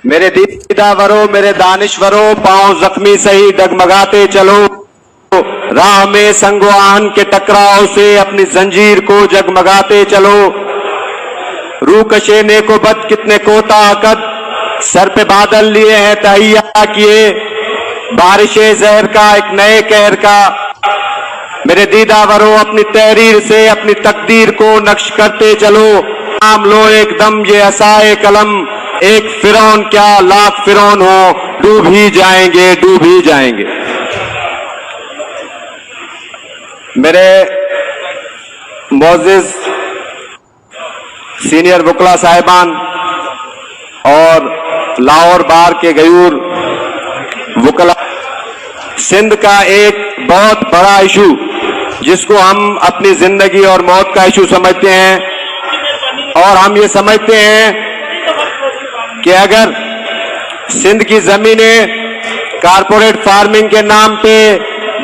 میرے دیداوروں، میرے دانشوروں، پاؤں زخمی سہی ڈگمگاتے چلو، راہ میں سنگ و آہن کے ٹکراؤ سے اپنی زنجیر کو جگمگاتے چلو، روح کشے نیک و بد کتنے کوتا قد، سر پہ بادل لیے ہیں تہیا کیے، بارش زہر کا ایک نئے قہر کا، میرے دیداوروں اپنی تحریر سے اپنی تقدیر کو نقش کرتے چلو، نام لو ایک دم یہ عصائے قلم، ایک فرعون کیا لاکھ فرعون ہو، ڈوب ہی جائیں گے، ڈوب ہی جائیں گے۔ میرے معزز سینئر وکلا صاحبان اور لاہور بار کے غیور وکلا، سندھ کا ایک بہت بڑا ایشو جس کو ہم اپنی زندگی اور موت کا ایشو سمجھتے ہیں، اور ہم یہ سمجھتے ہیں کہ اگر سندھ کی زمینیں کارپوریٹ فارمنگ کے نام پہ،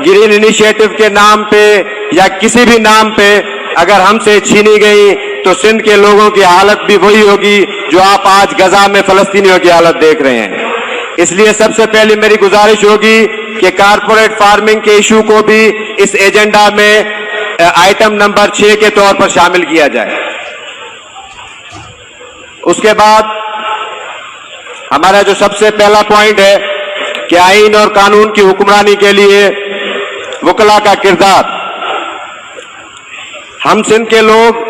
گرین انیشیٹو کے نام پہ یا کسی بھی نام پہ اگر ہم سے چھینی گئی تو سندھ کے لوگوں کی حالت بھی وہی ہوگی جو آپ آج غزہ میں فلسطینیوں کی حالت دیکھ رہے ہیں۔ اس لیے سب سے پہلی میری گزارش ہوگی کہ کارپوریٹ فارمنگ کے ایشو کو بھی اس ایجنڈا میں آئٹم نمبر 6 کے طور پر شامل کیا جائے۔ اس کے بعد ہمارا جو سب سے پہلا پوائنٹ ہے کہ آئین اور قانون کی حکمرانی کے لیے وکلا کا کردار۔ ہم سندھ کے لوگ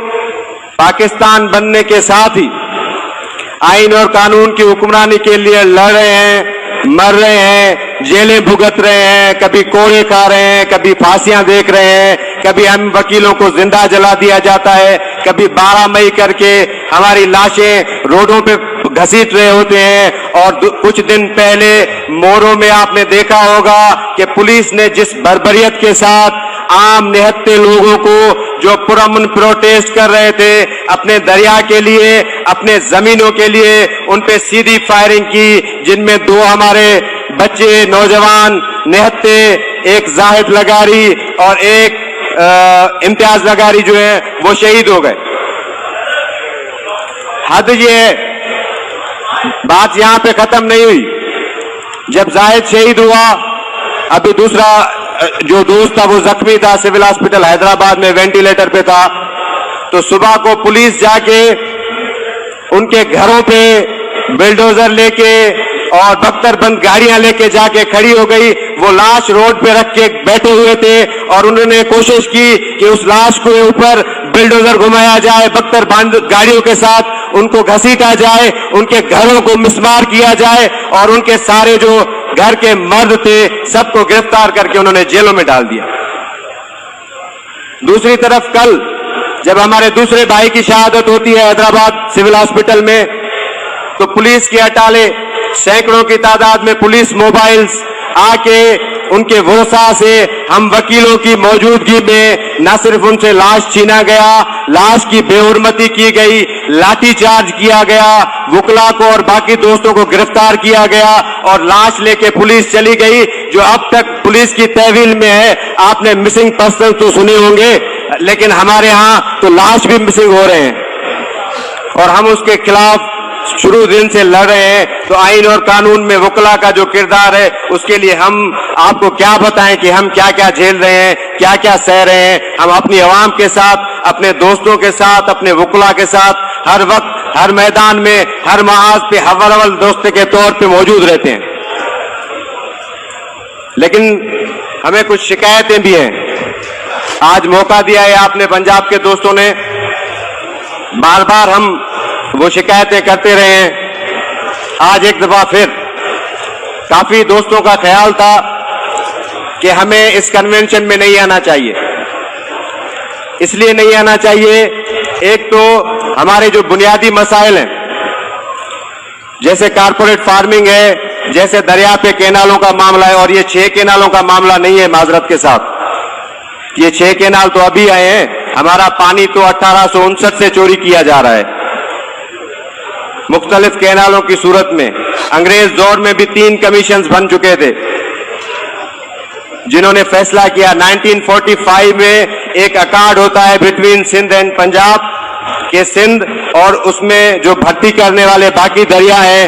پاکستان بننے کے ساتھ ہی آئین اور قانون کی حکمرانی کے لیے لڑ رہے ہیں، مر رہے ہیں، جیلیں بھگت رہے ہیں، کبھی کوڑے کھا رہے ہیں، کبھی پھانسیاں دیکھ رہے ہیں، کبھی ہم وکیلوں کو زندہ جلا دیا جاتا ہے، کبھی 12 مئی کر کے ہماری لاشیں روڈوں پہ گھسیٹ رہے ہوتے ہیں، اور کچھ دن پہلے موروں میں آپ نے دیکھا ہوگا کہ پولیس نے جس بربریت کے ساتھ عام نہتے لوگوں کو جو پرامن پروٹیسٹ کر رہے تھے اپنے دریا کے لیے، اپنے زمینوں کے لیے، ان پہ سیدھی فائرنگ کی، جن میں 2 ہمارے بچے نوجوان نہتے، ایک زاہد لگاری اور ایک امتیاز لگاری جو ہے وہ شہید ہو گئے۔ حد یہ ہے، بات یہاں پہ ختم نہیں ہوئی۔ جب زاہد شہید ہوا، ابھی دوسرا جو دوست تھا وہ زخمی تھا، سول ہاسپٹل حیدرآباد میں وینٹیلیٹر پہ تھا، تو صبح کو پولیس جا کے ان کے گھروں پہ بلڈوزر لے کے اور بختر بند گاڑیاں لے کے جا کے کھڑی ہو گئی۔ وہ لاش روڈ پہ رکھ کے بیٹھے ہوئے تھے اور انہوں نے کوشش کی کہ اس لاش کو اوپر بلڈوزر گھمایا جائے، بختر بند گاڑیوں کے ساتھ ان کو گھسیٹا جائے، ان کے گھروں کو مسمار کیا جائے، اور ان کے سارے جو گھر کے مرد تھے سب کو گرفتار کر کے انہوں نے جیلوں میں ڈال دیا۔ دوسری طرف کل جب ہمارے دوسرے بھائی کی شہادت ہوتی ہے حیدرآباد سول ہاسپٹل میں، تو پولیس کے اٹالے، سینکڑوں کی تعداد میں پولیس موبائلز آ کے ان کے ورثا سے ہم وکیلوں کی موجودگی میں نہ صرف ان سے لاش چھینا گیا، لاش کی بے حرمتی کی گئی، لاٹھی چارج کیا گیا، وکلا کو اور باقی دوستوں کو گرفتار کیا گیا، اور لاش لے کے پولیس چلی گئی، جو اب تک پولیس کی تحویل میں ہے۔ آپ نے مسنگ پرسن تو سنے ہوں گے، لیکن ہمارے ہاں تو لاش بھی مسنگ ہو رہے ہیں، اور ہم اس کے خلاف شروع دن سے لڑ رہے ہیں۔ تو آئین اور قانون میں وکلا کا جو کردار ہے اس کے لیے ہم آپ کو کیا بتائیں کہ ہم کیا کیا جھیل رہے ہیں، کیا کیا سہ رہے ہیں۔ ہم اپنی عوام کے ساتھ، اپنے دوستوں کے ساتھ، اپنے وکلا کے ساتھ ہر وقت، ہر میدان میں، ہر محاذ پہ اول دوست کے طور پہ موجود رہتے ہیں، لیکن ہمیں کچھ شکایتیں بھی ہیں۔ آج موقع دیا ہے آپ نے، پنجاب کے دوستوں نے، بار بار ہم وہ شکایتیں کرتے رہے ہیں۔ آج ایک دفعہ پھر کافی دوستوں کا خیال تھا کہ ہمیں اس کنونشن میں نہیں آنا چاہیے۔ اس لیے نہیں آنا چاہیے، ایک تو ہمارے جو بنیادی مسائل ہیں جیسے کارپوریٹ فارمنگ ہے، جیسے دریا پہ کینالوں کا معاملہ ہے، اور یہ 6 کینالوں کا معاملہ نہیں ہے، معذرت کے ساتھ یہ 6 کینال تو ابھی آئے ہیں، ہمارا پانی تو 1859 سے چوری کیا جا رہا ہے مختلف کینالوں کی صورت میں۔ انگریز دور میں بھی 3 کمیشنز بن چکے تھے جنہوں نے فیصلہ کیا۔ 1945 میں ایک اکارڈ ہوتا ہے بٹوین سندھ اینڈ پنجاب کہ سندھ اور اس میں جو بھرتی کرنے والے باقی دریا ہیں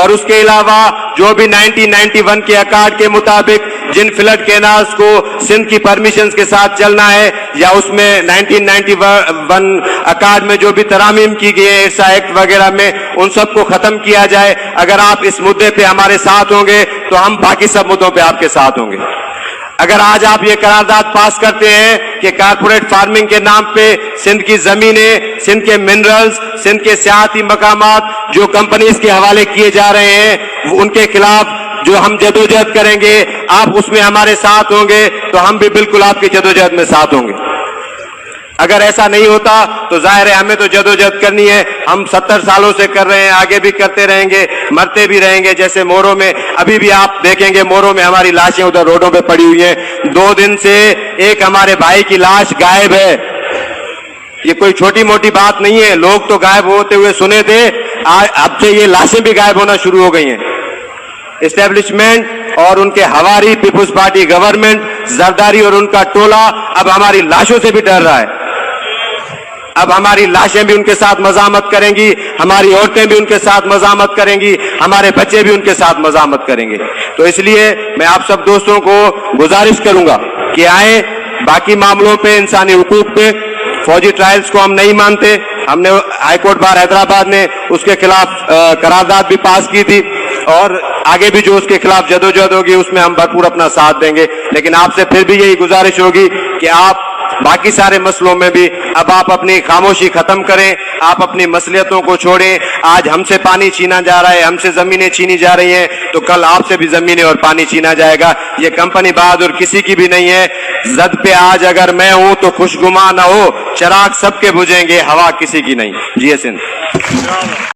اور اس کے علاوہ جو بھی 1991 کے اکارڈ کے مطابق جن فلڈ کینالز کو سندھ کی پرمیشنز کے ساتھ چلنا ہے، یا اس میں 1991 اکارڈ میں جو بھی ترامیم کی گئی ہے ارسا ایکٹ وغیرہ میں، ان سب کو ختم کیا جائے۔ اگر آپ اس مدعے پہ ہمارے ساتھ ہوں گے تو ہم باقی سب مدعوں پہ آپ کے ساتھ ہوں گے۔ اگر آج آپ یہ قرارداد پاس کرتے ہیں کہ کارپوریٹ فارمنگ کے نام پہ سندھ کی زمینیں، سندھ کے منرلز، سندھ کے سیاحتی مقامات جو کمپنیز کے حوالے کیے جا رہے ہیں، ان کے خلاف جو ہم جدوجہد کریں گے، آپ اس میں ہمارے ساتھ ہوں گے تو ہم بھی بالکل آپ کی جدوجہد میں ساتھ ہوں گے۔ اگر ایسا نہیں ہوتا تو ظاہر ہے ہمیں تو جدوجہد کرنی ہے، ہم 70 سالوں سے کر رہے ہیں، آگے بھی کرتے رہیں گے، مرتے بھی رہیں گے۔ جیسے موروں میں ابھی بھی آپ دیکھیں گے، موروں میں ہماری لاشیں ادھر روڈوں پہ پڑی ہوئی ہیں، 2 دن سے ایک ہمارے بھائی کی لاش غائب ہے۔ یہ کوئی چھوٹی موٹی بات نہیں ہے، لوگ تو غائب ہوتے ہوئے سنے تھے، اب سے یہ لاشیں بھی غائب ہونا شروع ہو گئی ہیں۔ اسٹیبلشمنٹ اور ان کے ہواری پیپلز پارٹی گورنمنٹ زرداری اور ان کا ٹولہ اب ہماری لاشوں سے بھی ڈر رہا ہے۔ اب ہماری لاشیں بھی ان کے ساتھ مزاحمت کریں گی، ہماری عورتیں بھی ان کے ساتھ مزاحمت کریں گی، ہمارے بچے بھی ان کے ساتھ مزاحمت کریں گے۔ تو اس لیے میں آپ سب دوستوں کو گزارش کروں گا کہ آئیں، باقی معاملوں پہ، انسانی حقوق پہ، فوجی ٹرائلز کو ہم نہیں مانتے، ہم نے ہائی کورٹ بار حیدرآباد نے اس کے خلاف قرارداد بھی پاس کی تھی، اور آگے بھی جو اس کے خلاف جدوجہد ہوگی اس میں ہم بھرپور اپنا ساتھ دیں گے۔ لیکن آپ سے پھر بھی یہی گزارش ہوگی کہ آپ باقی سارے مسئلوں میں بھی اب آپ اپنی خاموشی ختم کریں، آپ اپنی مصلحتوں کو چھوڑیں۔ آج ہم سے پانی چھینا جا رہا ہے، ہم سے زمینیں چھینی جا رہی ہیں، تو کل آپ سے بھی زمینیں اور پانی چھینا جائے گا۔ یہ کمپنی بہادر کسی کی بھی نہیں ہے۔ زد پہ آج اگر میں ہوں تو خوشگما نہ ہو، چراغ سب کے بجھیں گے، ہوا کسی کی نہیں۔ جی سندھ۔